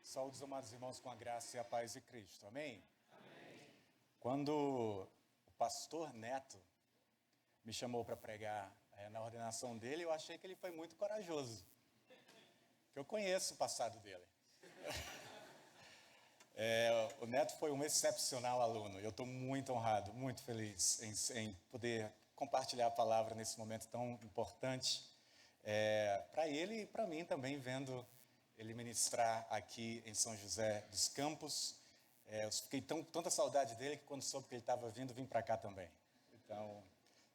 Saúde, amados irmãos, com a graça e a paz de Cristo. Amém? Amém. Quando o pastor Neto me chamou para pregar na ordenação dele, eu achei que ele foi muito corajoso. Que eu conheço o passado dele. O Neto foi um excepcional aluno. Eu estou muito honrado, muito feliz em poder compartilhar a palavra nesse momento tão importante. Para ele e para mim também, vendo ele ministrar aqui em São José dos Campos. Eu fiquei tanta saudade dele que quando soube que ele estava vindo, vim para cá também. Então,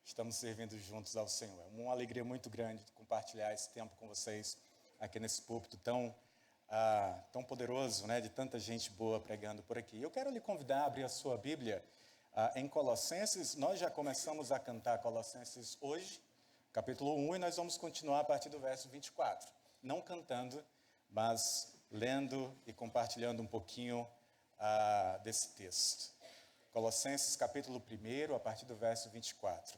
estamos servindo juntos ao Senhor. É uma alegria muito grande compartilhar esse tempo com vocês aqui nesse púlpito tão poderoso, né, de tanta gente boa pregando por aqui. Eu quero lhe convidar a abrir a sua Bíblia em Colossenses. Nós já começamos a cantar Colossenses hoje, capítulo 1, e nós vamos continuar a partir do verso 24. Não cantando, mas lendo e compartilhando um pouquinho desse texto. Colossenses, capítulo 1, a partir do verso 24.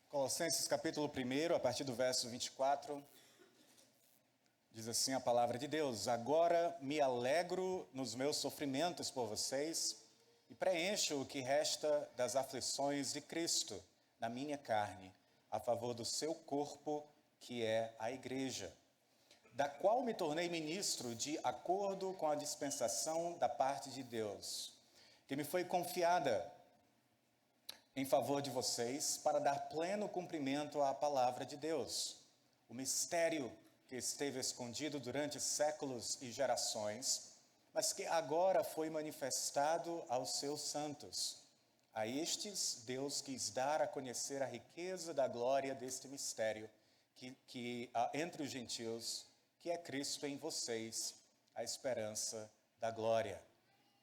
Colossenses, capítulo 1, a partir do verso 24. Diz assim a palavra de Deus: agora me alegro nos meus sofrimentos por vocês e preencho o que resta das aflições de Cristo na minha carne, a favor do seu corpo, que é a igreja, da qual me tornei ministro de acordo com a dispensação da parte de Deus, que me foi confiada em favor de vocês para dar pleno cumprimento à palavra de Deus, o mistério que esteve escondido durante séculos e gerações, mas que agora foi manifestado aos seus santos. A estes, Deus quis dar a conhecer a riqueza da glória deste mistério, que entre os gentios, que é Cristo em vocês, a esperança da glória.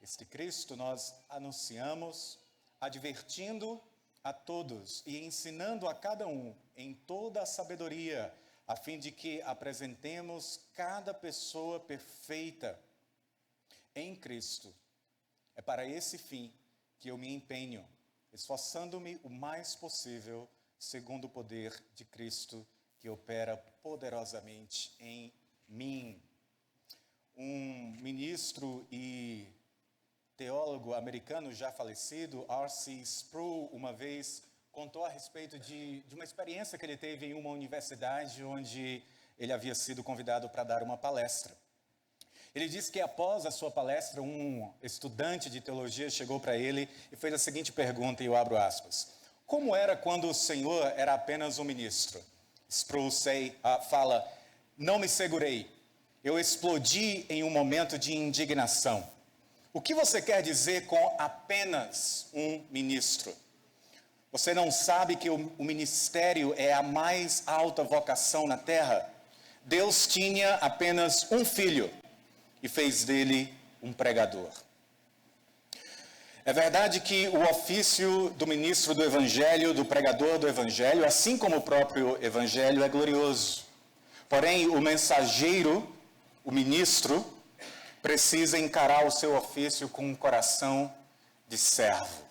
Este Cristo nós anunciamos, advertindo a todos e ensinando a cada um em toda a sabedoria, a fim de que apresentemos cada pessoa perfeita em Cristo. É para esse fim que eu me empenho, esforçando-me o mais possível, segundo o poder de Cristo, que opera poderosamente em mim. Um ministro e teólogo americano já falecido, R.C. Sproul, uma vez contou a respeito de uma experiência que ele teve em uma universidade onde ele havia sido convidado para dar uma palestra. Ele disse que após a sua palestra, um estudante de teologia chegou para ele e fez a seguinte pergunta, e eu abro aspas: como era quando o Senhor era apenas um ministro? Sproul fala: não me segurei, eu explodi em um momento de indignação. O que você quer dizer com apenas um ministro? Você não sabe que o ministério é a mais alta vocação na terra? Deus tinha apenas um filho e fez dele um pregador. É verdade que o ofício do ministro do Evangelho, do pregador do Evangelho, assim como o próprio Evangelho, é glorioso. Porém, o mensageiro, o ministro, precisa encarar o seu ofício com um coração de servo.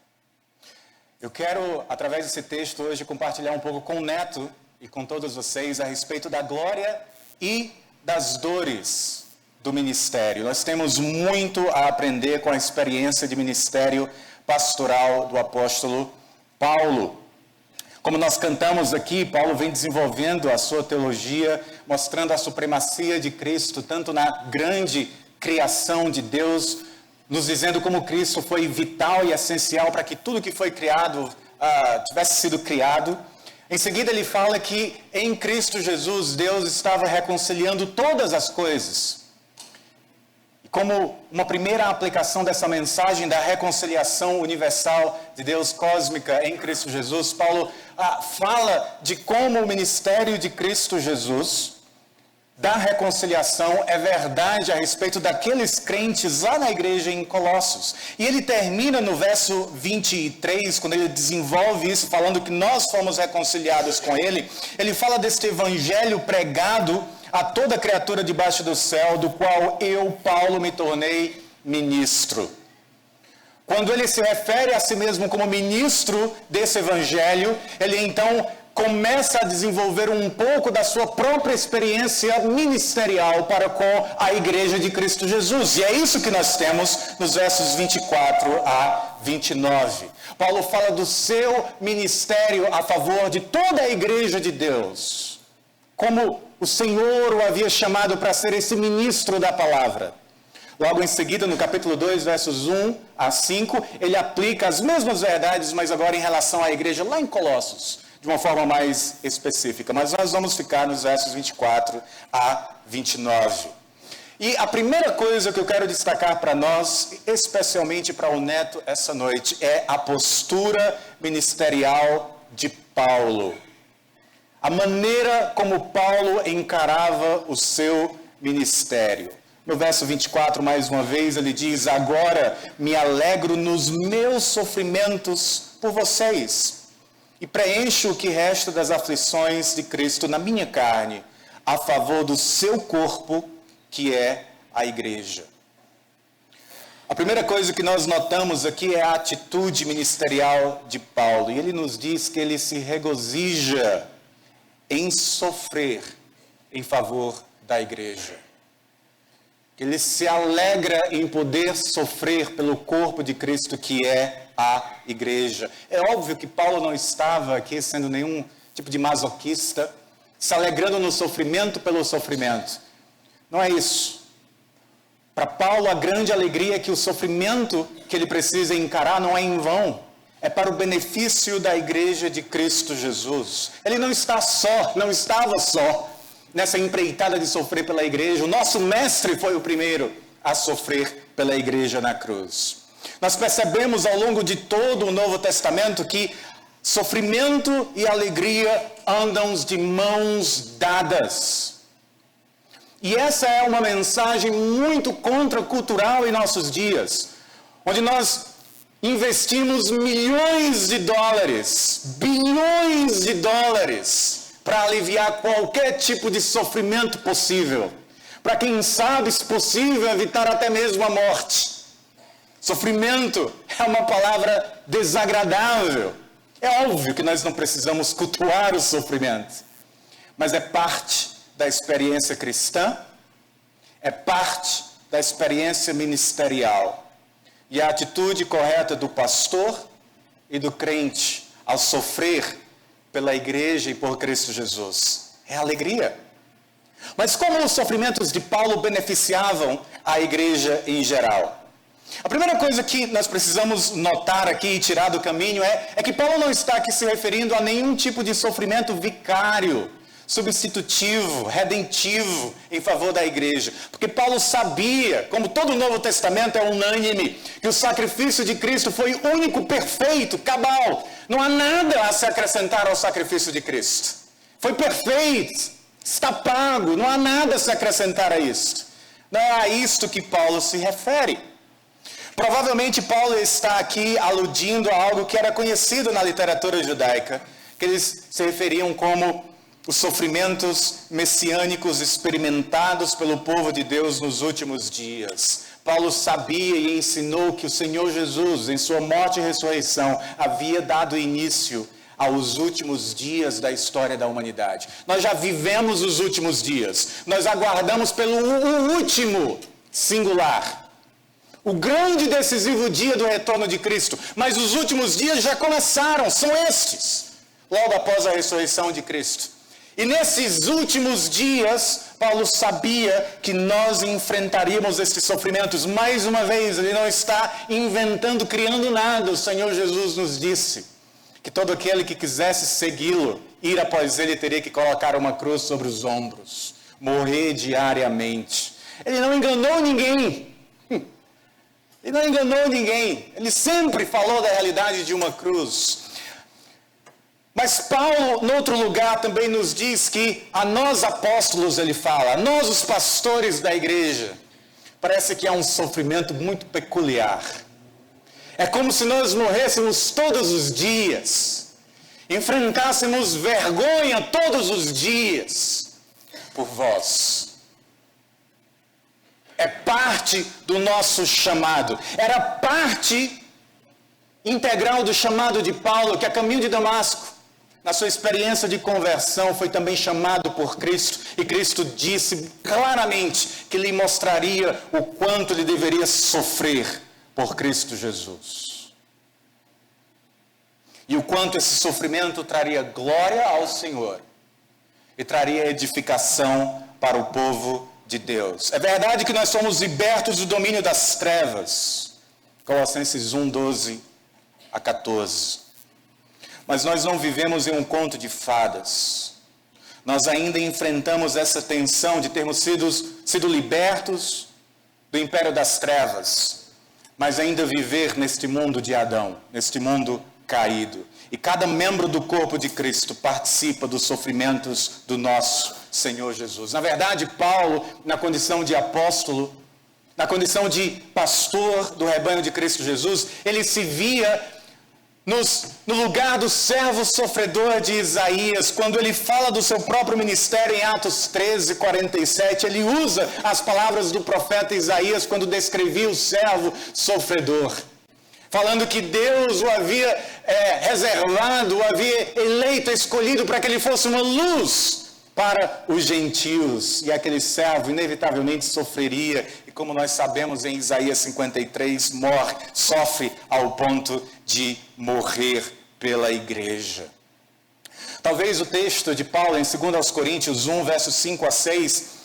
Eu quero, através desse texto hoje, compartilhar um pouco com o Neto e com todos vocês a respeito da glória e das dores do ministério. Nós temos muito a aprender com a experiência de ministério pastoral do apóstolo Paulo. Como nós cantamos aqui, Paulo vem desenvolvendo a sua teologia, mostrando a supremacia de Cristo, tanto na grande criação de Deus, nos dizendo como Cristo foi vital e essencial para que tudo que foi criado tivesse sido criado. Em seguida ele fala que em Cristo Jesus Deus estava reconciliando todas as coisas. E como uma primeira aplicação dessa mensagem da reconciliação universal de Deus cósmica em Cristo Jesus, Paulo fala de como o ministério de Cristo Jesus da reconciliação é verdade a respeito daqueles crentes lá na igreja em Colossos. E ele termina no verso 23, quando ele desenvolve isso, falando que nós fomos reconciliados com ele. Ele fala deste evangelho pregado a toda criatura debaixo do céu, do qual eu, Paulo, me tornei ministro. Quando ele se refere a si mesmo como ministro desse evangelho, ele então começa a desenvolver um pouco da sua própria experiência ministerial para com a igreja de Cristo Jesus. E é isso que nós temos nos versos 24 a 29. Paulo fala do seu ministério a favor de toda a igreja de Deus, como o Senhor o havia chamado para ser esse ministro da palavra. Logo em seguida, no capítulo 2, versos 1 a 5, ele aplica as mesmas verdades, mas agora em relação à igreja lá em Colossos, de uma forma mais específica. Mas nós vamos ficar nos versos 24 a 29. E a primeira coisa que eu quero destacar para nós, especialmente para o Neto essa noite, é a postura ministerial de Paulo. A maneira como Paulo encarava o seu ministério. No verso 24, mais uma vez, ele diz: agora me alegro nos meus sofrimentos por vocês, e preencho o que resta das aflições de Cristo na minha carne, a favor do seu corpo, que é a igreja. A primeira coisa que nós notamos aqui é a atitude ministerial de Paulo. E ele nos diz que ele se regozija em sofrer em favor da igreja. Ele se alegra em poder sofrer pelo corpo de Cristo, que é a igreja. É óbvio que Paulo não estava aqui sendo nenhum tipo de masoquista, se alegrando no sofrimento pelo sofrimento. Não é isso. Para Paulo, a grande alegria é que o sofrimento que ele precisa encarar não é em vão. É para o benefício da igreja de Cristo Jesus. Ele não está só, não estava só nessa empreitada de sofrer pela igreja. O nosso mestre foi o primeiro a sofrer pela igreja na cruz. Nós percebemos ao longo de todo o Novo Testamento que sofrimento e alegria andam de mãos dadas. E essa é uma mensagem muito contracultural em nossos dias, onde nós investimos milhões de dólares, bilhões de dólares, para aliviar qualquer tipo de sofrimento possível. Para quem sabe, se possível, evitar até mesmo a morte. Sofrimento é uma palavra desagradável. É óbvio que nós não precisamos cultuar o sofrimento, mas é parte da experiência cristã, é parte da experiência ministerial. E a atitude correta do pastor e do crente ao sofrer pela igreja e por Cristo Jesus é alegria. Mas como os sofrimentos de Paulo beneficiavam a igreja em geral? A primeira coisa que nós precisamos notar aqui e tirar do caminho é que Paulo não está aqui se referindo a nenhum tipo de sofrimento vicário, substitutivo, redentivo em favor da igreja. Porque Paulo sabia, como todo o Novo Testamento é unânime, que o sacrifício de Cristo foi único, perfeito, cabal. Não há nada a se acrescentar ao sacrifício de Cristo. Foi perfeito, está pago, não há nada a se acrescentar a isto. Não é a isto que Paulo se refere. Provavelmente Paulo está aqui aludindo a algo que era conhecido na literatura judaica, que eles se referiam como os sofrimentos messiânicos experimentados pelo povo de Deus nos últimos dias. Paulo sabia e ensinou que o Senhor Jesus, em sua morte e ressurreição, havia dado início aos últimos dias da história da humanidade. Nós já vivemos os últimos dias. Nós aguardamos pelo último singular. O grande e decisivo dia do retorno de Cristo. Mas os últimos dias já começaram, são estes. Logo após a ressurreição de Cristo. E nesses últimos dias, Paulo sabia que nós enfrentaríamos esses sofrimentos. Mais uma vez, ele não está inventando, criando nada. O Senhor Jesus nos disse que todo aquele que quisesse segui-lo, ir após ele, teria que colocar uma cruz sobre os ombros, morrer diariamente. Ele não enganou ninguém. Ele não enganou ninguém. Ele sempre falou da realidade de uma cruz. Mas Paulo, em outro lugar, também nos diz que a nós apóstolos, ele fala, a nós os pastores da igreja, parece que há um sofrimento muito peculiar. É como se nós morrêssemos todos os dias, enfrentássemos vergonha todos os dias, por vós. É parte do nosso chamado. Era parte integral do chamado de Paulo, que a caminho de Damasco, na sua experiência de conversão, foi também chamado por Cristo. E Cristo disse claramente que lhe mostraria o quanto ele deveria sofrer por Cristo Jesus. E o quanto esse sofrimento traria glória ao Senhor e traria edificação para o povo de Deus. É verdade que nós somos libertos do domínio das trevas. Colossenses 1, 12 a 14. Mas nós não vivemos em um conto de fadas. Nós ainda enfrentamos essa tensão de termos sido libertos do império das trevas, mas ainda viver neste mundo de Adão, neste mundo caído. E cada membro do corpo de Cristo participa dos sofrimentos do nosso Senhor Jesus. Na verdade, Paulo, na condição de apóstolo, na condição de pastor do rebanho de Cristo Jesus, ele se via no lugar do servo sofredor de Isaías. Quando ele fala do seu próprio ministério em Atos 13, 47, ele usa as palavras do profeta Isaías quando descrevia o servo sofredor, falando que Deus o havia reservado, o havia eleito, escolhido para que ele fosse uma luz para os gentios. E aquele servo inevitavelmente sofreria, e como nós sabemos em Isaías 53, sofre ao ponto de morrer pela igreja. Talvez o texto de Paulo em 2 Coríntios 1, versos 5 a 6,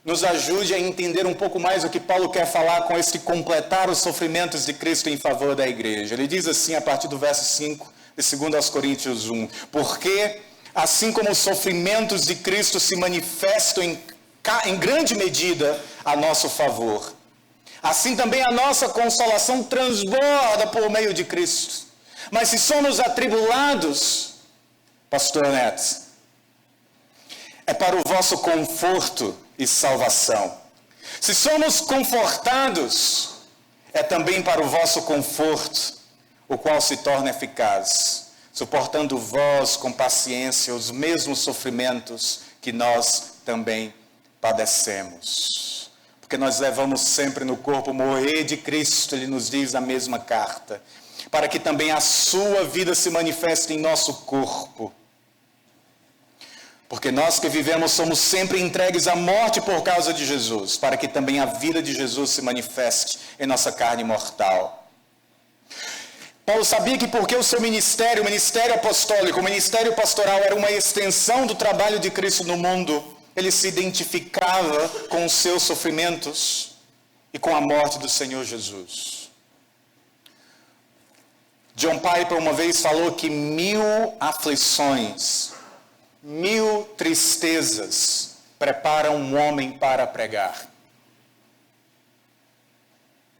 nos ajude a entender um pouco mais o que Paulo quer falar com esse completar os sofrimentos de Cristo em favor da igreja. Ele diz assim, a partir do verso 5 de 2 Coríntios 1, porque assim como os sofrimentos de Cristo se manifestam em grande medida a nosso favor, assim também a nossa consolação transborda por meio de Cristo. Mas se somos atribulados, pastor Neto, é para o vosso conforto e salvação. Se somos confortados, é também para o vosso conforto, o qual se torna eficaz, suportando vós com paciência os mesmos sofrimentos que nós também padecemos. Porque nós levamos sempre no corpo o morrer de Cristo, ele nos diz na mesma carta, para que também a sua vida se manifeste em nosso corpo. Porque nós que vivemos somos sempre entregues à morte por causa de Jesus, para que também a vida de Jesus se manifeste em nossa carne mortal. Paulo sabia que porque o seu ministério, o ministério apostólico, o ministério pastoral era uma extensão do trabalho de Cristo no mundo, ele se identificava com os seus sofrimentos e com a morte do Senhor Jesus. John Piper uma vez falou que 1000 aflições, 1000 tristezas preparam um homem para pregar.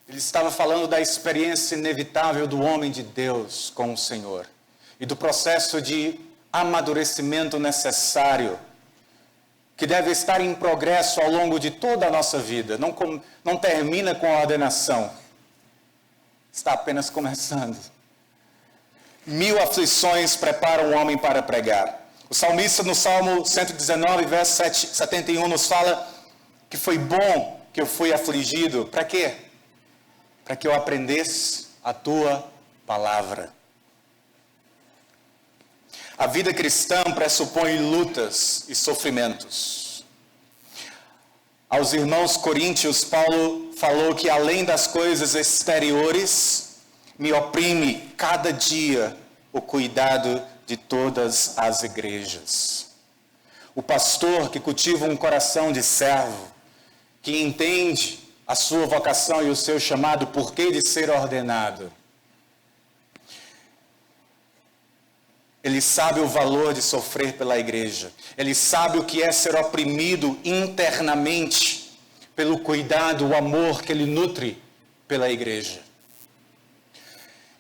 Ele estava falando da experiência inevitável do homem de Deus com o Senhor e do processo de amadurecimento necessário que deve estar em progresso ao longo de toda a nossa vida. Não termina com a ordenação, está apenas começando. 1000 aflições preparam o homem para pregar. O salmista no Salmo 119, verso 71 nos fala que foi bom que eu fui afligido. Para quê? Para que eu aprendesse a tua palavra. A vida cristã pressupõe lutas e sofrimentos. Aos irmãos coríntios, Paulo falou que além das coisas exteriores, me oprime cada dia o cuidado de todas as igrejas. O pastor que cultiva um coração de servo, que entende a sua vocação e o seu chamado, porquê de ser ordenado. Ele sabe o valor de sofrer pela igreja. Ele sabe o que é ser oprimido internamente pelo cuidado, o amor que ele nutre pela igreja.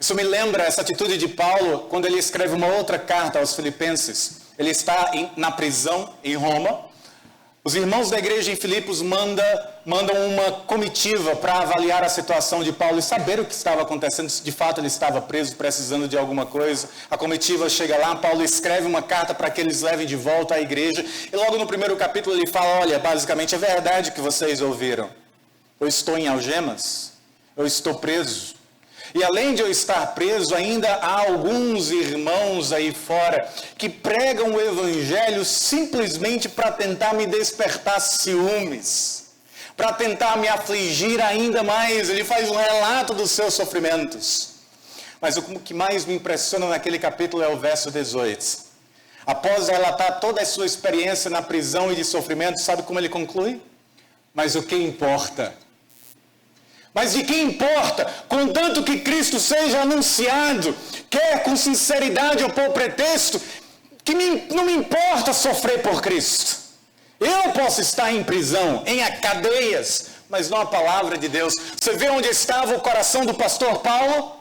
Isso me lembra essa atitude de Paulo quando ele escreve uma outra carta aos Filipenses. Ele está na prisão em Roma, Os irmãos da igreja em Filipos mandam uma comitiva para avaliar a situação de Paulo e saber o que estava acontecendo, se de fato ele estava preso, precisando de alguma coisa. A comitiva chega lá, Paulo escreve uma carta para que eles levem de volta à igreja. E logo no primeiro capítulo ele fala, olha, basicamente é verdade o que vocês ouviram. Eu estou em algemas, eu estou preso. E além de eu estar preso, ainda há alguns irmãos aí fora que pregam o evangelho simplesmente para tentar me despertar ciúmes, para tentar me afligir ainda mais. Ele faz um relato dos seus sofrimentos. Mas o que mais me impressiona naquele capítulo é o verso 18. Após relatar toda a sua experiência na prisão e de sofrimento, sabe como ele conclui? Mas o que importa? Mas de que importa, contanto que Cristo seja anunciado, quer com sinceridade ou por pretexto, que não me importa sofrer por Cristo. Eu posso estar em prisão, em cadeias, mas não a palavra de Deus. Você vê onde estava o coração do pastor Paulo?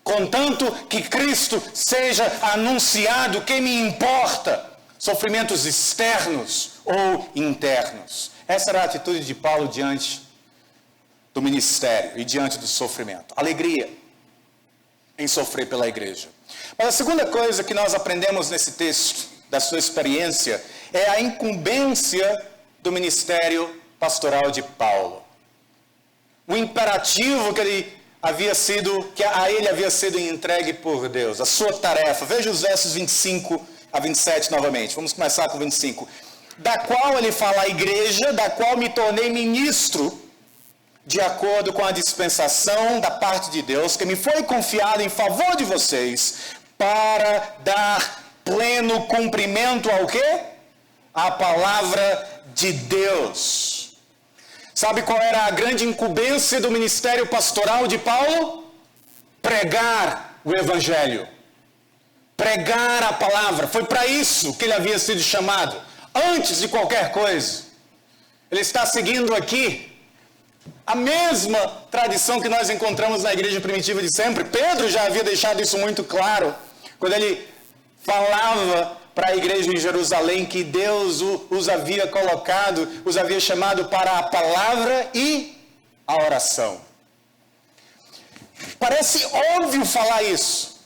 Contanto que Cristo seja anunciado, que me importa? Sofrimentos externos ou internos. Essa era a atitude de Paulo diante do ministério e diante do sofrimento. Alegria em sofrer pela igreja. Mas a segunda coisa que nós aprendemos nesse texto, da sua experiência, é a incumbência do ministério pastoral de Paulo. O imperativo que a ele havia sido entregue por Deus, a sua tarefa. Veja os versos 25 a 27 novamente. Vamos começar com 25. Da qual ele fala, a igreja, da qual me tornei ministro, de acordo com a dispensação da parte de Deus, que me foi confiada em favor de vocês, para dar pleno cumprimento ao quê? A palavra de Deus. Sabe qual era a grande incumbência do ministério pastoral de Paulo? Pregar o evangelho. Pregar a palavra. Foi para isso que ele havia sido chamado, antes de qualquer coisa. Ele está seguindo aqui a mesma tradição que nós encontramos na igreja primitiva de sempre. Pedro já havia deixado isso muito claro, quando ele falava para a igreja em Jerusalém que Deus os havia colocado, os havia chamado para a palavra e a oração. Parece óbvio falar isso,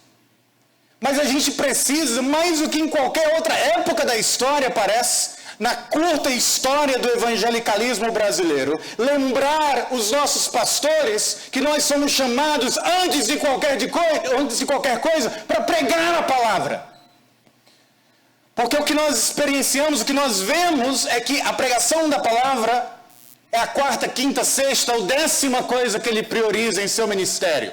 mas a gente precisa, mais do que em qualquer outra época da história, parece, na curta história do evangelicalismo brasileiro, lembrar os nossos pastores que nós somos chamados, antes de qualquer coisa, para pregar a palavra. Porque o que nós experienciamos, o que nós vemos é que a pregação da palavra é a quarta, quinta, sexta ou 10ª coisa que ele prioriza em seu ministério.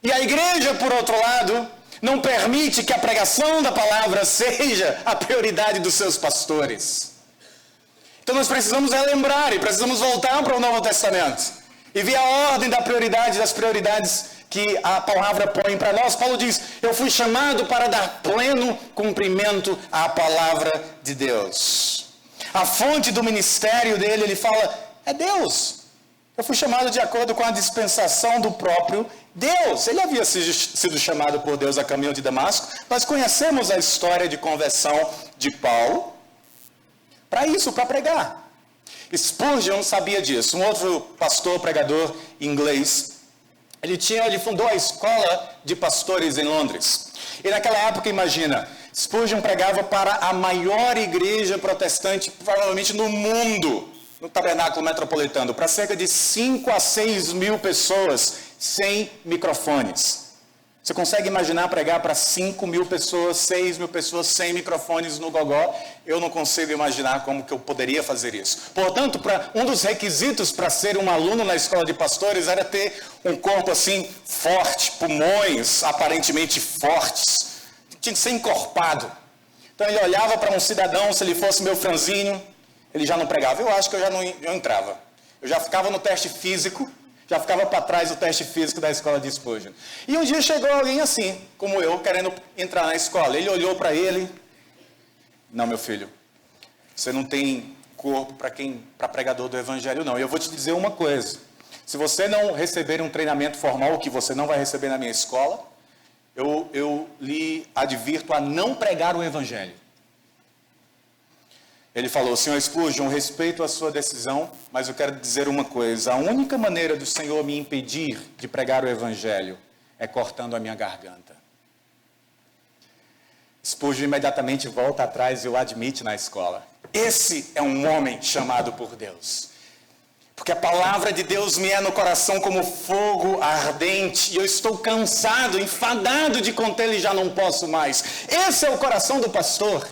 E a igreja, por outro lado, não permite que a pregação da palavra seja a prioridade dos seus pastores. Então nós precisamos relembrar e precisamos voltar para o Novo Testamento e ver a ordem das prioridades que a palavra põe para nós. Paulo diz, eu fui chamado para dar pleno cumprimento à palavra de Deus. A fonte do ministério dele, ele fala, é Deus. Eu fui chamado de acordo com a dispensação do próprio Deus. Ele havia sido chamado por Deus a caminho de Damasco. Nós conhecemos a história de conversão de Paulo para isso, para pregar. Spurgeon sabia disso. Um outro pastor, pregador inglês, ele fundou a escola de pastores em Londres. E naquela época, imagina, Spurgeon pregava para a maior igreja protestante, provavelmente no mundo, no tabernáculo metropolitano, para cerca de 5 a 6 mil pessoas, sem microfones. Você consegue imaginar pregar para 5 mil pessoas, 6 mil pessoas, sem microfones no gogó? Eu não consigo imaginar como que eu poderia fazer isso. Portanto, um dos requisitos para ser um aluno na escola de pastores era ter um corpo assim forte, pulmões aparentemente fortes. Tinha que ser encorpado. Então ele olhava para um cidadão, se ele fosse meu franzinho, ele já não pregava. Eu acho que eu já não entrava. Eu já ficava no teste físico, já ficava para trás do teste físico da escola de Spurgeon. E um dia chegou alguém assim, como eu, querendo entrar na escola. Ele olhou para ele. Não, meu filho, você não tem corpo para pregador do evangelho, não. E eu vou te dizer uma coisa. Se você não receber um treinamento formal, o que você não vai receber na minha escola, eu lhe advirto a não pregar o evangelho. Ele falou: Senhor Spurgeon, respeito a sua decisão, mas eu quero dizer uma coisa. A única maneira do Senhor me impedir de pregar o Evangelho é cortando a minha garganta. Spurgeon imediatamente volta atrás e o admite na escola. Esse é um homem chamado por Deus. Porque a palavra de Deus me é no coração como fogo ardente. E eu estou cansado, enfadado de contê-lo e já não posso mais. Esse é o coração do pastor.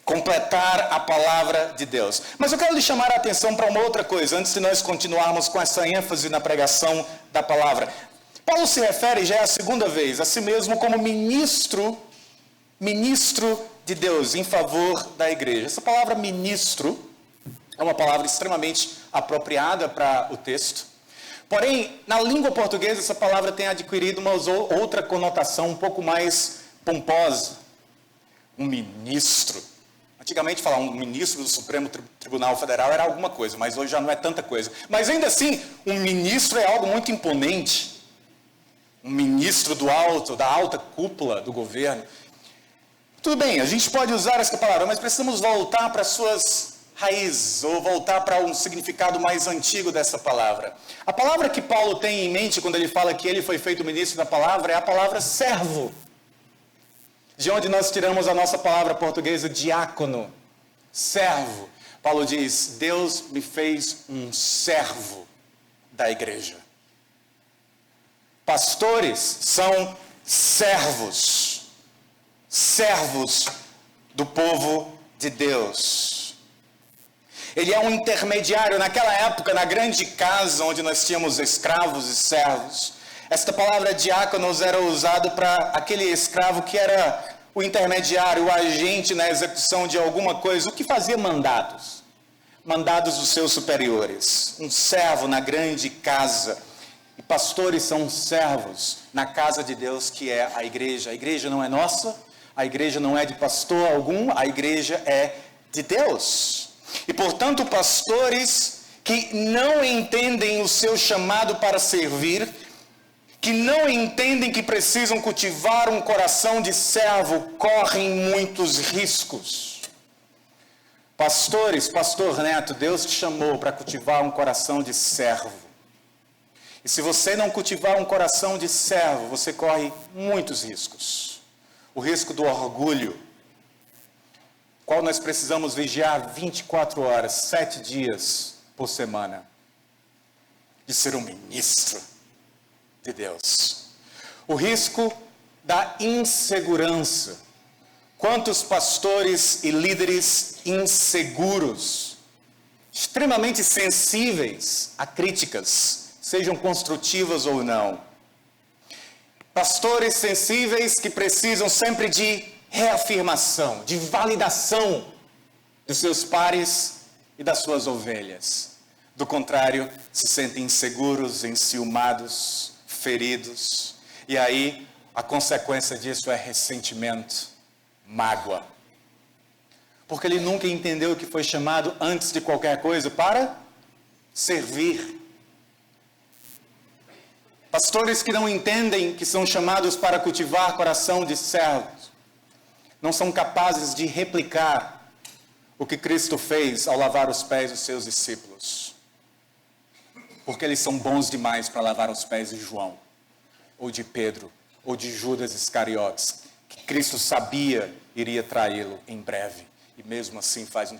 Completar a palavra de Deus. Mas eu quero lhe chamar a atenção para uma outra coisa, antes de nós continuarmos com essa ênfase na pregação da palavra. Paulo se refere, já é a segunda vez, a si mesmo como ministro de Deus em favor da igreja. Essa palavra ministro é uma palavra extremamente apropriada para o texto. Porém, na língua portuguesa, essa palavra tem adquirido uma outra conotação um pouco mais pomposa. Um ministro. Antigamente, falar um ministro do Supremo Tribunal Federal era alguma coisa, mas hoje já não é tanta coisa. Mas ainda assim, um ministro é algo muito imponente. Um ministro da alta cúpula do governo. Tudo bem, a gente pode usar essa palavra, mas precisamos voltar para suas raízes, ou voltar para um significado mais antigo dessa palavra. A palavra que Paulo tem em mente quando ele fala que ele foi feito ministro da palavra é a palavra servo. De onde nós tiramos a nossa palavra portuguesa diácono, servo. Paulo diz: Deus me fez um servo da igreja. Pastores são servos do povo de Deus. Ele é um intermediário. Naquela época, na grande casa onde nós tínhamos escravos e servos, esta palavra diáconos era usado para aquele escravo que era o intermediário, o agente na execução de alguma coisa, o que fazia mandados dos seus superiores. Um servo na grande casa. E pastores são servos na casa de Deus, que é a igreja. A igreja não é nossa, a igreja não é de pastor algum, a igreja é de Deus. E, portanto, pastores que não entendem o seu chamado para servir, que não entendem que precisam cultivar um coração de servo, correm muitos riscos. Pastores, pastor Neto, Deus te chamou para cultivar um coração de servo. E se você não cultivar um coração de servo, você corre muitos riscos. O risco do orgulho, qual nós precisamos vigiar 24 horas, 7 dias por semana, de ser um ministro de Deus. O risco da insegurança. Quantos pastores e líderes inseguros, extremamente sensíveis a críticas, sejam construtivas ou não. Pastores sensíveis que precisam sempre de reafirmação, de validação dos seus pares e das suas ovelhas. Do contrário, se sentem inseguros, enciumados, feridos. E aí, a consequência disso é ressentimento, mágoa. Porque ele nunca entendeu que foi chamado, antes de qualquer coisa, para servir. Pastores que não entendem que são chamados para cultivar coração de servos, não são capazes de replicar o que Cristo fez ao lavar os pés dos seus discípulos. Porque eles são bons demais para lavar os pés de João, ou de Pedro, ou de Judas Iscariotes, que Cristo sabia iria traí-lo em breve. E mesmo assim faz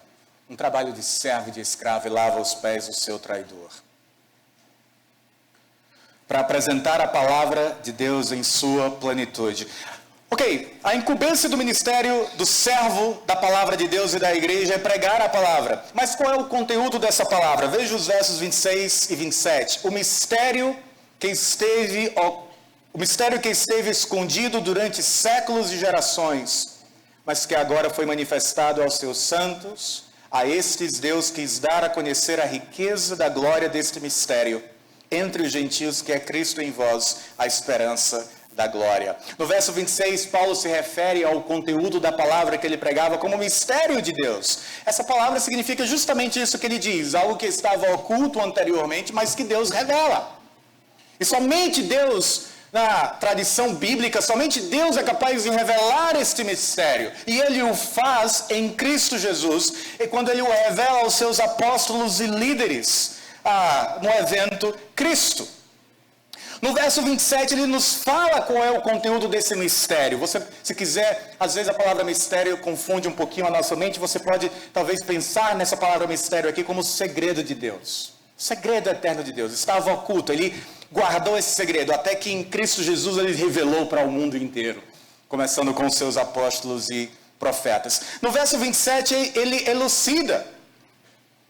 um trabalho de servo e de escravo e lava os pés do seu traidor. Para apresentar a palavra de Deus em sua plenitude. Ok, a incumbência do ministério do servo da palavra de Deus e da igreja é pregar a palavra. Mas qual é o conteúdo dessa palavra? Veja os versos 26 e 27. O mistério que esteve escondido durante séculos e gerações, mas que agora foi manifestado aos seus santos, a estes Deus quis dar a conhecer a riqueza da glória deste mistério, entre os gentios, que é Cristo em vós, a esperança da glória. No verso 26, Paulo se refere ao conteúdo da palavra que ele pregava como mistério de Deus. Essa palavra significa justamente isso que ele diz, algo que estava oculto anteriormente, mas que Deus revela. E somente Deus Na tradição bíblica, somente Deus é capaz de revelar este mistério. E Ele o faz em Cristo Jesus, e quando Ele o revela aos seus apóstolos e líderes no evento Cristo. No verso 27, ele nos fala qual é o conteúdo desse mistério. Você, se quiser, às vezes a palavra mistério confunde um pouquinho a nossa mente, você pode talvez pensar nessa palavra mistério aqui como segredo de Deus. Segredo eterno de Deus, estava oculto, ele guardou esse segredo, até que em Cristo Jesus ele revelou para o mundo inteiro, começando com os seus apóstolos e profetas. No verso 27, ele elucida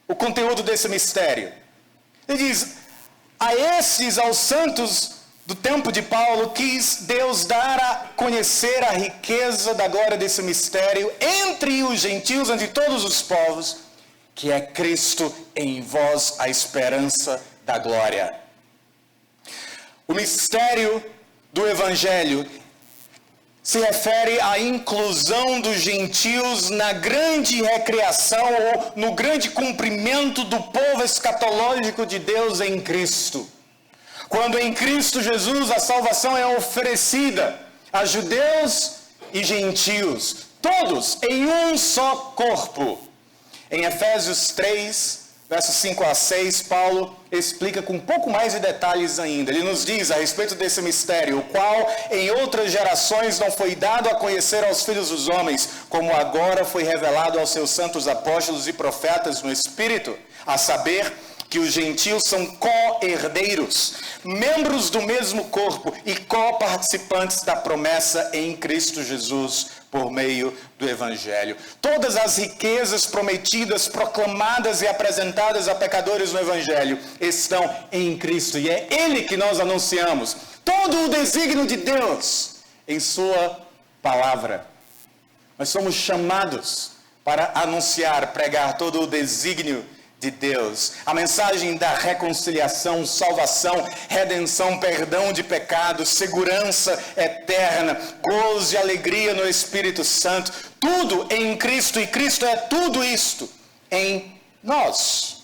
o conteúdo desse mistério. Ele diz: a estes, aos santos do tempo de Paulo, quis Deus dar a conhecer a riqueza da glória desse mistério entre os gentios, entre todos os povos, que é Cristo em vós, a esperança da glória. O mistério do Evangelho se refere à inclusão dos gentios na grande recriação ou no grande cumprimento do povo escatológico de Deus em Cristo. Quando em Cristo Jesus a salvação é oferecida a judeus e gentios, todos em um só corpo. Em Efésios 3, versos 5 a 6, Paulo explica com um pouco mais de detalhes ainda. Ele nos diz a respeito desse mistério, o qual em outras gerações não foi dado a conhecer aos filhos dos homens, como agora foi revelado aos seus santos apóstolos e profetas no Espírito, a saber que os gentios são co-herdeiros, membros do mesmo corpo e co-participantes da promessa em Cristo Jesus, por meio do Evangelho. Todas as riquezas prometidas, proclamadas e apresentadas a pecadores no Evangelho estão em Cristo, e é Ele que nós anunciamos. Todo o desígnio de Deus em sua palavra. Nós somos chamados para anunciar, pregar todo o desígnio de Deus, a mensagem da reconciliação, salvação, redenção, perdão de pecados, segurança eterna, gozo e alegria no Espírito Santo, tudo em Cristo, e Cristo é tudo isto em nós.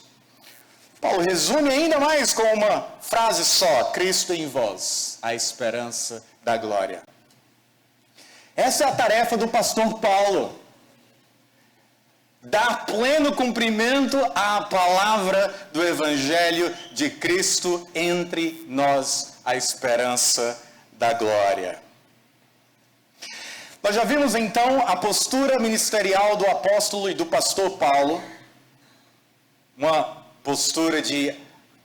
Paulo resume ainda mais com uma frase só: Cristo em vós, a esperança da glória. Essa é a tarefa do pastor Paulo. Dar pleno cumprimento à palavra do Evangelho de Cristo entre nós, a esperança da glória. Nós já vimos então a postura ministerial do apóstolo e do pastor Paulo, uma postura de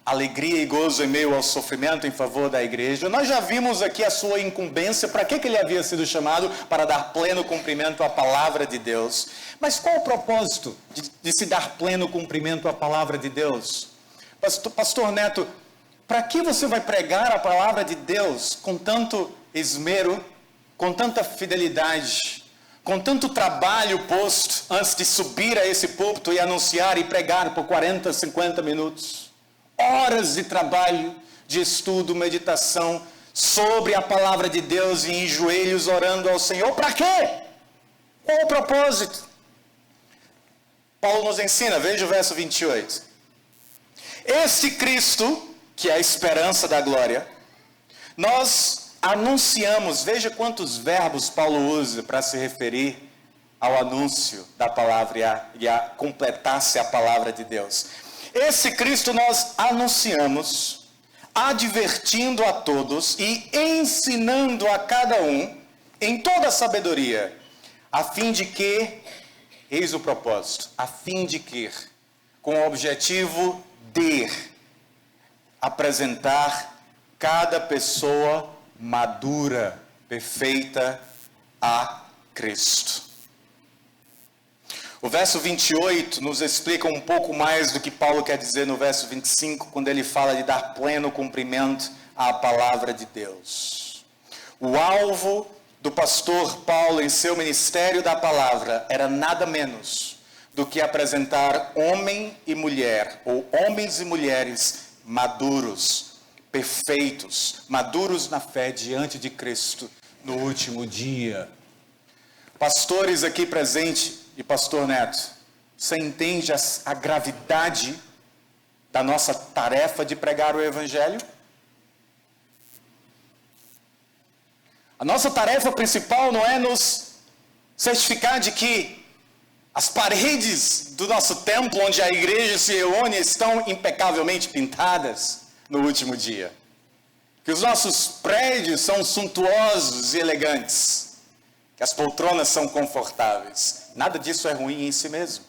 alegria e gozo em meio ao sofrimento em favor da igreja. Nós já vimos aqui a sua incumbência, para que ele havia sido chamado, para dar pleno cumprimento à palavra de Deus. Mas qual o propósito de se dar pleno cumprimento à palavra de Deus? Pastor Neto, para que você vai pregar a palavra de Deus com tanto esmero, com tanta fidelidade, com tanto trabalho posto antes de subir a esse púlpito e anunciar e pregar por 40, 50 minutos? Horas de trabalho, de estudo, meditação sobre a palavra de Deus e em joelhos orando ao Senhor. Para quê? Qual o propósito? Paulo nos ensina, veja o verso 28. Este Cristo, que é a esperança da glória, nós anunciamos, veja quantos verbos Paulo usa para se referir ao anúncio da palavra e a completar-se a palavra de Deus. Esse Cristo nós anunciamos, advertindo a todos e ensinando a cada um em toda a sabedoria, a fim de que, eis o propósito, a fim de que, com o objetivo de apresentar cada pessoa madura, perfeita a Cristo. O verso 28 nos explica um pouco mais do que Paulo quer dizer no verso 25, quando ele fala de dar pleno cumprimento à palavra de Deus. O alvo do pastor Paulo em seu ministério da palavra era nada menos do que apresentar homem e mulher, ou homens e mulheres maduros, perfeitos, maduros na fé diante de Cristo no último dia. Pastores aqui presentes, e pastor Neto, você entende a gravidade da nossa tarefa de pregar o Evangelho? A nossa tarefa principal não é nos certificar de que as paredes do nosso templo, onde a igreja se reúne, estão impecavelmente pintadas no último dia. Que os nossos prédios são suntuosos e elegantes. Que as poltronas são confortáveis. Nada disso é ruim em si mesmo.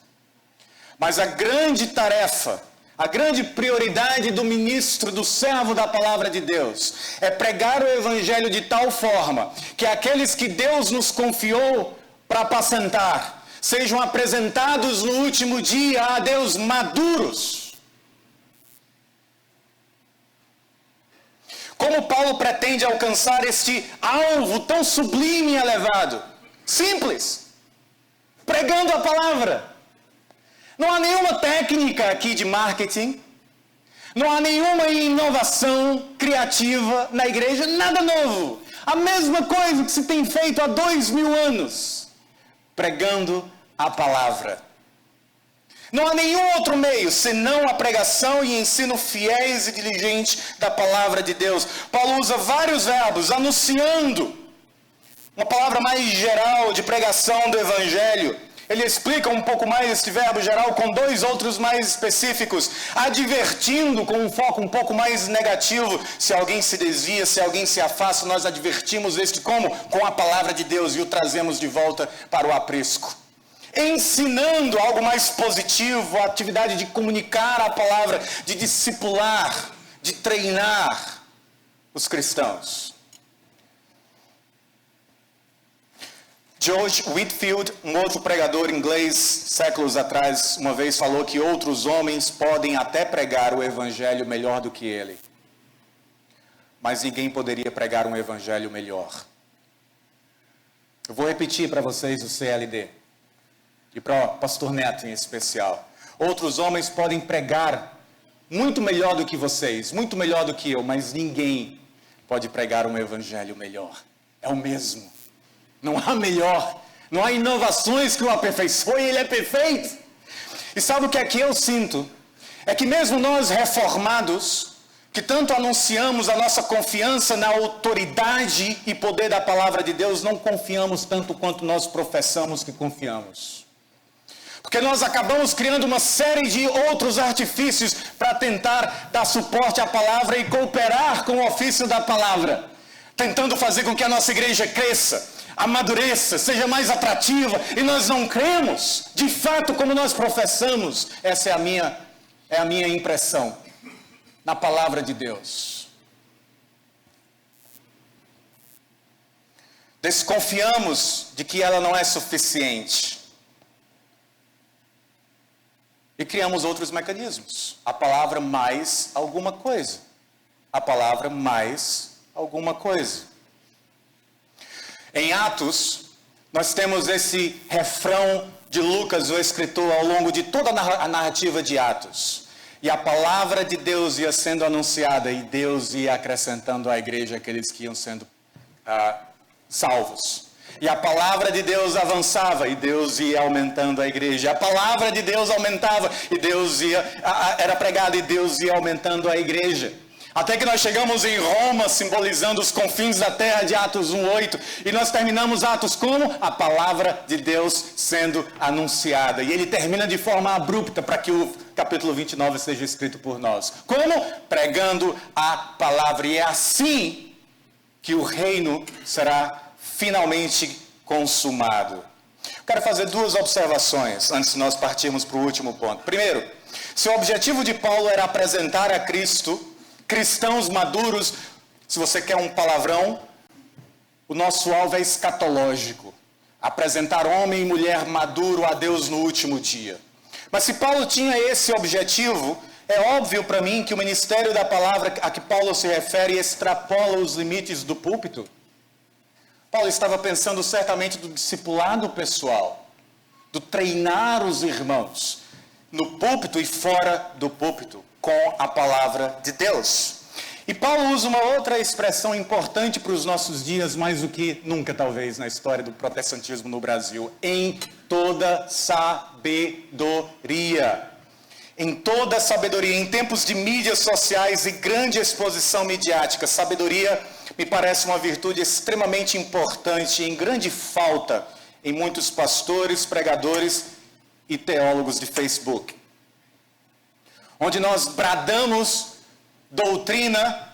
Mas a grande tarefa, a grande prioridade do ministro, do servo da palavra de Deus, é pregar o evangelho de tal forma que aqueles que Deus nos confiou para apacentar sejam apresentados no último dia a Deus maduros. Como Paulo pretende alcançar este alvo tão sublime e elevado? Simples. Pregando a palavra. Não há nenhuma técnica aqui de marketing. Não há nenhuma inovação criativa na igreja. Nada novo. A mesma coisa que se tem feito há 2000 anos. Pregando a palavra. Não há nenhum outro meio senão a pregação e ensino fiéis e diligente da palavra de Deus. Paulo usa vários verbos, anunciando. Uma palavra mais geral de pregação do evangelho. Ele explica um pouco mais este verbo geral com dois outros mais específicos. Advertindo com um foco um pouco mais negativo. Se alguém se desvia, se alguém se afasta, nós advertimos este como? Com a palavra de Deus e o trazemos de volta para o aprisco. Ensinando algo mais positivo, a atividade de comunicar a palavra, de discipular, de treinar os cristãos. George Whitefield, um outro pregador inglês, séculos atrás, uma vez falou que outros homens podem até pregar o evangelho melhor do que ele. Mas ninguém poderia pregar um evangelho melhor. Eu vou repetir para vocês o CLD. E para o pastor Neto em especial. Outros homens podem pregar muito melhor do que vocês, muito melhor do que eu, mas ninguém pode pregar um evangelho melhor. É o mesmo. Não há melhor. Não há inovações que o aperfeiçoem, ele é perfeito. E sabe o que é que eu sinto? É que mesmo nós reformados, que tanto anunciamos a nossa confiança na autoridade e poder da palavra de Deus, não confiamos tanto quanto nós professamos que confiamos. Porque nós acabamos criando uma série de outros artifícios para tentar dar suporte à palavra e cooperar com o ofício da palavra. Tentando fazer com que a nossa igreja cresça, amadureça, seja mais atrativa. E nós não cremos, de fato, como nós professamos. Essa é a minha impressão na palavra de Deus. Desconfiamos de que ela não é suficiente. E criamos outros mecanismos. A palavra mais alguma coisa. A palavra mais alguma coisa. Em Atos, nós temos esse refrão de Lucas, o escritor, ao longo de toda a narrativa de Atos. E a palavra de Deus ia sendo anunciada e Deus ia acrescentando à igreja aqueles que iam sendo salvos. E a palavra de Deus avançava e Deus ia aumentando a igreja. A palavra de Deus aumentava e Deus era pregada e Deus ia aumentando a igreja. Até que nós chegamos em Roma, simbolizando os confins da terra de Atos 1:8. E nós terminamos Atos como? A palavra de Deus sendo anunciada. E ele termina de forma abrupta para que o capítulo 29 seja escrito por nós. Como? Pregando a palavra. E é assim que o reino será finalmente consumado. Quero fazer duas observações antes de nós partirmos para o último ponto. Primeiro, se o objetivo de Paulo era apresentar a Cristo, cristãos maduros, se você quer um palavrão, o nosso alvo é escatológico. Apresentar homem e mulher maduro a Deus no último dia. Mas se Paulo tinha esse objetivo, é óbvio para mim que o ministério da palavra a que Paulo se refere extrapola os limites do púlpito. Paulo estava pensando certamente do discipulado pessoal, do treinar os irmãos, no púlpito e fora do púlpito, com a palavra de Deus. E Paulo usa uma outra expressão importante para os nossos dias, mais do que nunca talvez na história do protestantismo no Brasil, em toda sabedoria. Em toda sabedoria, em tempos de mídias sociais e grande exposição midiática, sabedoria me parece uma virtude extremamente importante e em grande falta em muitos pastores, pregadores e teólogos de Facebook. Onde nós bradamos doutrina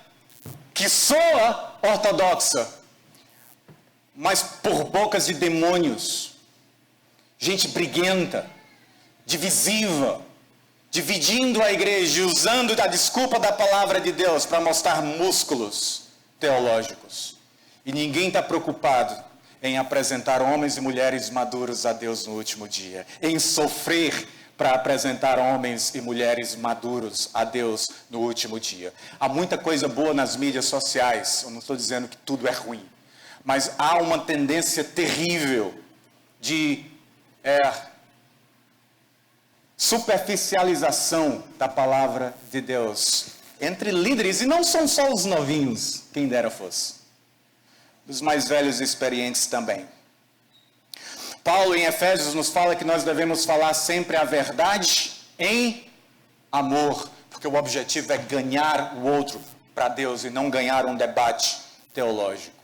que soa ortodoxa, mas por bocas de demônios, gente briguenta, divisiva, dividindo a igreja, usando a desculpa da palavra de Deus para mostrar músculos teológicos. E ninguém está preocupado em apresentar homens e mulheres maduros a Deus no último dia, em sofrer para apresentar homens e mulheres maduros a Deus no último dia. Há muita coisa boa nas mídias sociais, eu não estou dizendo que tudo é ruim, mas há uma tendência terrível de superficialização da palavra de Deus entre líderes, e não são só os novinhos, quem dera fosse, os mais velhos e experientes também. Paulo em Efésios nos fala que nós devemos falar sempre a verdade em amor, porque o objetivo é ganhar o outro para Deus e não ganhar um debate teológico.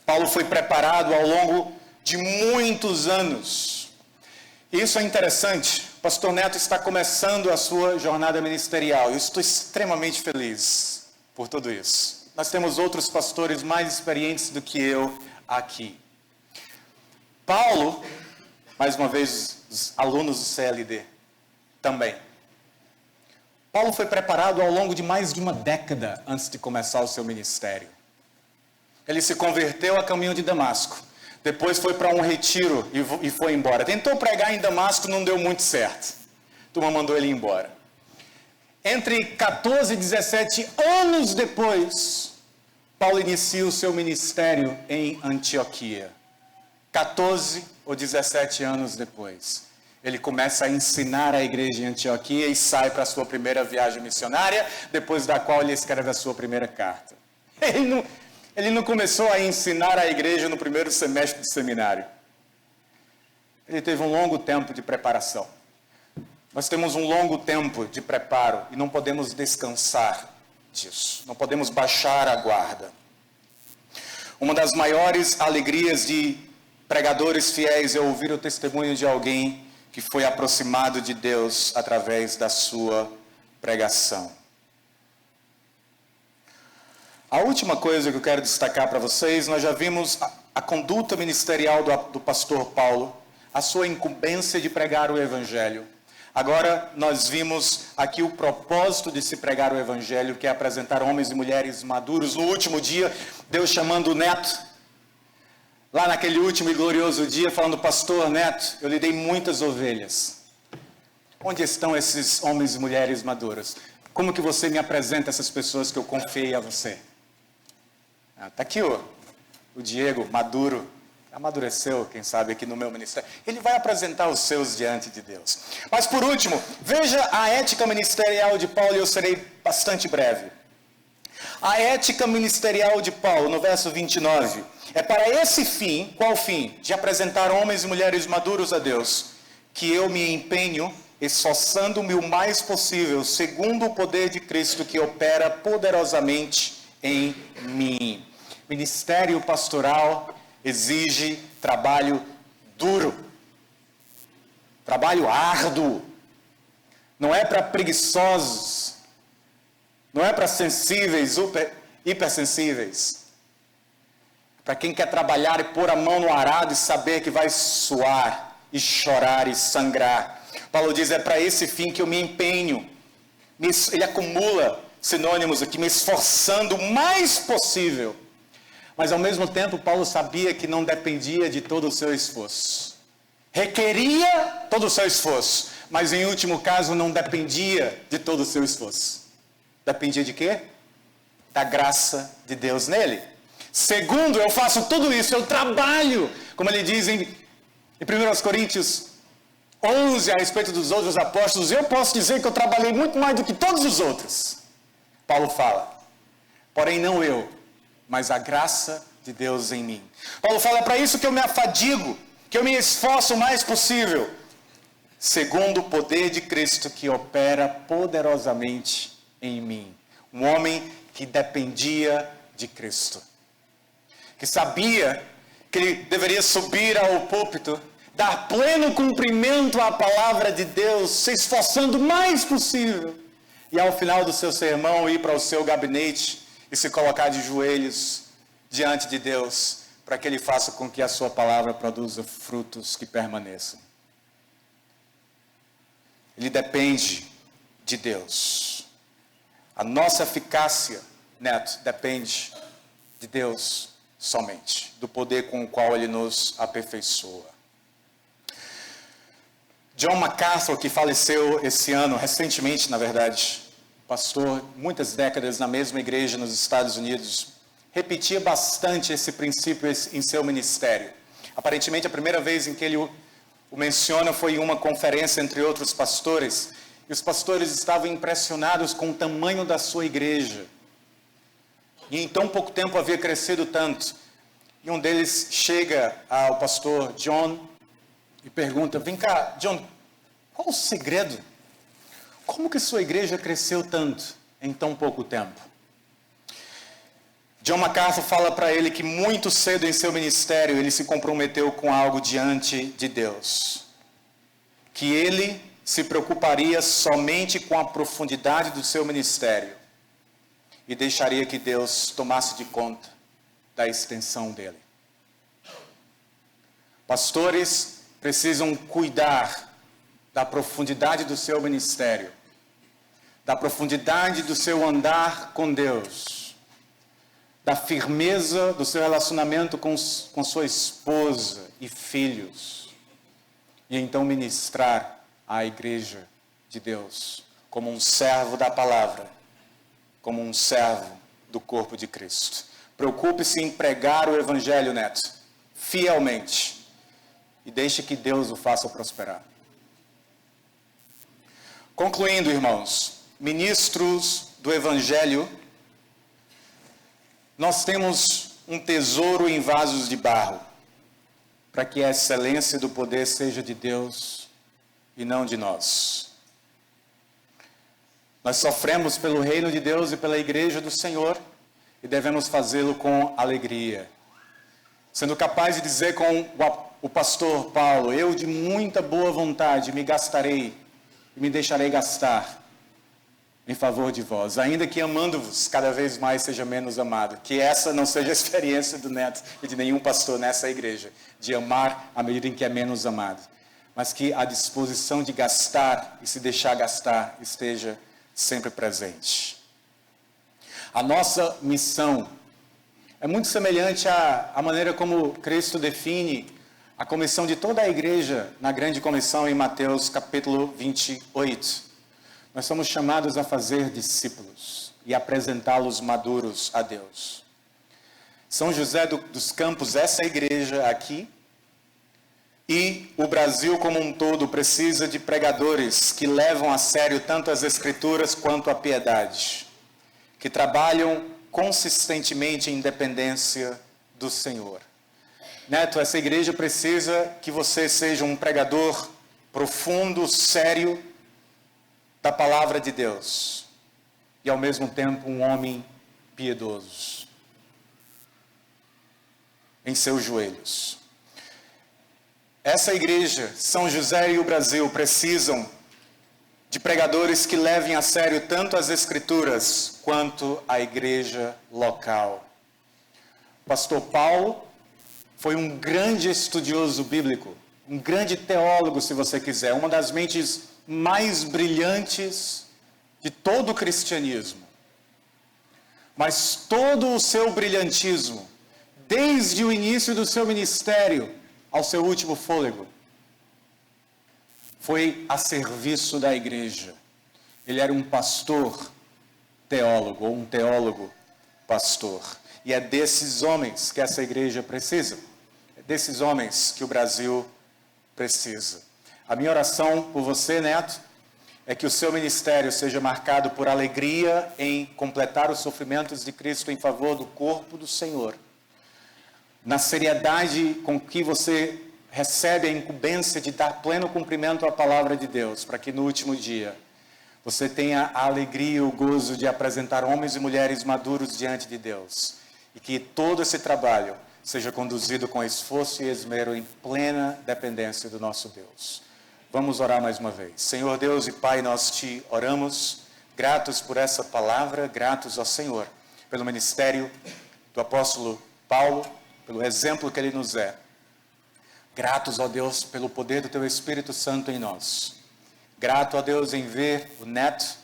Paulo foi preparado ao longo de muitos anos. Isso é interessante. O pastor Neto está começando a sua jornada ministerial. Eu estou extremamente feliz por tudo isso. Nós temos outros pastores mais experientes do que eu aqui. Paulo, mais uma vez, os alunos do CLD também. Paulo foi preparado ao longo de mais de uma década antes de começar o seu ministério. Ele se converteu a caminho de Damasco. Depois foi para um retiro e foi embora. Tentou pregar em Damasco, não deu muito certo. A turma mandou ele embora. Entre 14 e 17 anos depois, Paulo inicia o seu ministério em Antioquia. 14 ou 17 anos depois, ele começa a ensinar a igreja em Antioquia e sai para a sua primeira viagem missionária, depois da qual ele escreve a sua primeira carta. Ele não começou a ensinar a igreja no primeiro semestre do seminário. Ele teve um longo tempo de preparação. Nós temos um longo tempo de preparo e não podemos descansar disso. Não podemos baixar a guarda. Uma das maiores alegrias de pregadores fiéis é ouvir o testemunho de alguém que foi aproximado de Deus através da sua pregação. A última coisa que eu quero destacar para vocês, nós já vimos a conduta ministerial do pastor Paulo, a sua incumbência de pregar o Evangelho. Agora nós vimos aqui o propósito de se pregar o Evangelho, que é apresentar homens e mulheres maduros. No último dia, Deus chamando o Neto, lá naquele último e glorioso dia, falando: pastor Neto, eu lhe dei muitas ovelhas. Onde estão esses homens e mulheres maduros? Como que você me apresenta essas pessoas que eu confiei a você? Está aqui o Diego, maduro, amadureceu, quem sabe, aqui no meu ministério. Ele vai apresentar os seus diante de Deus. Mas por último, veja a ética ministerial de Paulo, e eu serei bastante breve. A ética ministerial de Paulo, no verso 29, é para esse fim, qual fim? De apresentar homens e mulheres maduros a Deus, que eu me empenho, esforçando-me o mais possível, segundo o poder de Cristo que opera poderosamente em mim. Ministério pastoral exige trabalho duro, trabalho árduo. Não é para preguiçosos, não é para sensíveis, hipersensíveis. Para quem quer trabalhar e pôr a mão no arado e saber que vai suar e chorar e sangrar. Paulo diz: é para esse fim que eu me empenho. Ele acumula sinônimos aqui, me esforçando o mais possível. Mas ao mesmo tempo, Paulo sabia que não dependia de todo o seu esforço. Requeria todo o seu esforço, mas em último caso não dependia de todo o seu esforço. Dependia de quê? Da graça de Deus nele. Segundo, eu faço tudo isso, eu trabalho, como ele diz em 1 Coríntios 11, a respeito dos outros apóstolos, eu posso dizer que eu trabalhei muito mais do que todos os outros. Paulo fala: porém não eu, mas a graça de Deus em mim. Paulo fala: para isso que eu me afadigo, que eu me esforço o mais possível, segundo o poder de Cristo que opera poderosamente em mim. Um homem que dependia de Cristo. Que sabia que ele deveria subir ao púlpito, dar pleno cumprimento à palavra de Deus, se esforçando o mais possível. E ao final do seu sermão, ir para o seu gabinete e se colocar de joelhos diante de Deus, para que Ele faça com que a sua palavra produza frutos que permaneçam. Ele depende de Deus. A nossa eficácia, Neto, depende de Deus somente, do poder com o qual Ele nos aperfeiçoa. John MacArthur, que faleceu esse ano, recentemente, na verdade, pastor muitas décadas na mesma igreja nos Estados Unidos, repetia bastante esse princípio em seu ministério. Aparentemente, a primeira vez em que ele o menciona foi em uma conferência entre outros pastores, e os pastores estavam impressionados com o tamanho da sua igreja. E em tão pouco tempo havia crescido tanto. E um deles chega ao pastor John e pergunta: vem cá, John, qual o segredo? Como que sua igreja cresceu tanto em tão pouco tempo? John MacArthur fala para ele que muito cedo em seu ministério ele se comprometeu com algo diante de Deus. Que ele se preocuparia somente com a profundidade do seu ministério e deixaria que Deus tomasse de conta da extensão dele. Pastores precisam cuidar da profundidade do seu ministério, da profundidade do seu andar com Deus, da firmeza do seu relacionamento com sua esposa e filhos, e então ministrar à igreja de Deus como um servo da palavra, como um servo do corpo de Cristo. Preocupe-se em pregar o evangelho, Neto, fielmente, e deixe que Deus o faça prosperar. Concluindo, irmãos, ministros do evangelho, nós temos um tesouro em vasos de barro, para que a excelência do poder seja de Deus e não de nós. Nós sofremos pelo reino de Deus e pela igreja do Senhor e devemos fazê-lo com alegria. Sendo capaz de dizer com o pastor Paulo: eu de muita boa vontade me gastarei e me deixarei gastar em favor de vós, ainda que amando-vos cada vez mais seja menos amado. Que essa não seja a experiência do Neto e de nenhum pastor nessa igreja, de amar à medida em que é menos amado, mas que a disposição de gastar e se deixar gastar esteja sempre presente. A nossa missão é muito semelhante à maneira como Cristo define a comissão de toda a igreja na grande comissão em Mateus capítulo 28. Nós somos chamados a fazer discípulos e apresentá-los maduros a Deus. São José dos Campos, essa igreja aqui, e o Brasil como um todo precisa de pregadores que levam a sério tanto as Escrituras quanto a piedade, que trabalham consistentemente em dependência do Senhor. Neto, essa igreja precisa que você seja um pregador profundo, sério, da palavra de Deus, e ao mesmo tempo um homem piedoso, em seus joelhos. Essa igreja, São José e o Brasil, precisam de pregadores que levem a sério tanto as Escrituras quanto a igreja local. O pastor Paulo foi um grande estudioso bíblico, um grande teólogo, se você quiser, uma das mentes mais brilhantes de todo o cristianismo. Mas todo o seu brilhantismo, desde o início do seu ministério ao seu último fôlego, foi a serviço da igreja. Ele era um pastor teólogo, ou um teólogo pastor. E é desses homens que essa igreja precisa. É desses homens que o Brasil precisa. A minha oração por você, Neto, é que o seu ministério seja marcado por alegria em completar os sofrimentos de Cristo em favor do corpo do Senhor. Na seriedade com que você recebe a incumbência de dar pleno cumprimento à palavra de Deus, para que no último dia você tenha a alegria e o gozo de apresentar homens e mulheres maduros diante de Deus. E que todo esse trabalho seja conduzido com esforço e esmero em plena dependência do nosso Deus. Vamos orar mais uma vez. Senhor Deus e Pai, nós te oramos, gratos por essa palavra, gratos ao Senhor, pelo ministério do apóstolo Paulo, pelo exemplo que ele nos é. Gratos, ó Deus, pelo poder do Teu Espírito Santo em nós. Grato, ó Deus, em ver o Neto,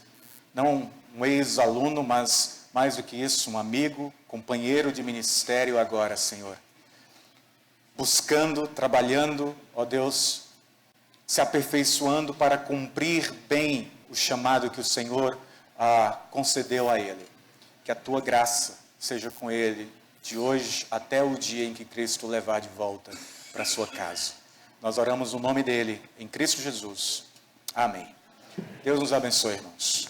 não um ex-aluno, mas mais do que isso, um amigo, companheiro de ministério agora, Senhor. Buscando, trabalhando, ó Deus, se aperfeiçoando para cumprir bem o chamado que o Senhor concedeu a ele. Que a Tua graça seja com ele de hoje até o dia em que Cristo o levar de volta para a sua casa. Nós oramos no nome dele, em Cristo Jesus. Amém. Deus nos abençoe, irmãos.